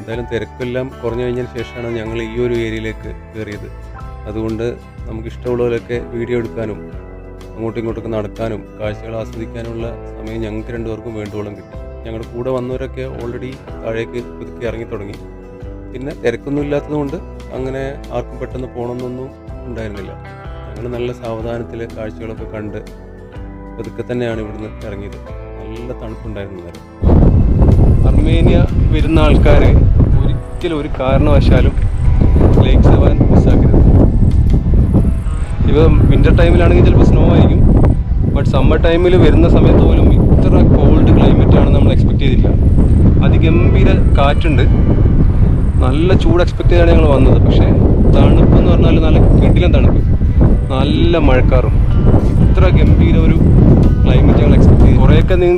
എന്തായാലും തിരക്കെല്ലാം കുറഞ്ഞു കഴിഞ്ഞതിന് ശേഷമാണ് ഞങ്ങൾ ഈ ഒരു ഏരിയയിലേക്ക് കയറിയത്. അതുകൊണ്ട് നമുക്ക് ഇഷ്ടമുള്ളവരൊക്കെ വീഡിയോ എടുക്കാനും അങ്ങോട്ടും ഇങ്ങോട്ടൊക്കെ നടക്കാനും കാഴ്ചകൾ ആസ്വദിക്കാനുള്ള സമയം ഞങ്ങൾക്ക് രണ്ടുപേർക്കും വേണ്ടുവോളം കിട്ടി. ഞങ്ങളുടെ കൂടെ വന്നവരൊക്കെ ഓൾറെഡി താഴേക്ക് പുതുക്കി ഇറങ്ങി തുടങ്ങി. പിന്നെ തിരക്കൊന്നും ഇല്ലാത്തതുകൊണ്ട് അങ്ങനെ ആർക്കും പെട്ടെന്ന് പോകണമെന്നൊന്നും ഉണ്ടായിരുന്നില്ല. ഞങ്ങൾ നല്ല സാവധാനത്തിൽ കാഴ്ചകളൊക്കെ കണ്ട് പതുക്കെ തന്നെയാണ് ഇവിടുന്ന് ഇറങ്ങിയത്. നല്ല തണുപ്പുണ്ടായിരുന്നു. അർമേനിയ വരുന്ന ആൾക്കാർ ഒരിക്കലും ഒരു കാരണവശാലും ലേക്ക് സവാൻ മിസ്സാക്കരുത്. ഇപ്പോൾ വിൻ്റർ ടൈമിലാണെങ്കിൽ ചിലപ്പോൾ സ്നോ ആയിരിക്കും. ബട്ട് സമ്മർ ടൈമിൽ വരുന്ന സമയത്ത് പോലും ഇത്ര കോൾഡ് ക്ലൈമറ്റാണ് നമ്മൾ എക്സ്പെക്ട് ചെയ്തില്ല. അതിഗംഭീര കാറ്റുണ്ട്. നല്ല ചൂട് എക്സ്പെക്ട് ചെയ്താണ് ഞങ്ങൾ വന്നത്. പക്ഷേ തണുപ്പ് എന്ന് പറഞ്ഞാൽ നല്ല കിടിലൻ തണുപ്പ്, നല്ല മഴക്കാറും. ഇത്ര ഗംഭീര ഒരു ക്ലൈമറ്റ് ഞങ്ങൾ എക്സ്പെക്ട് ചെയ്തു. കുറേയൊക്കെ നിങ്ങൾക്ക്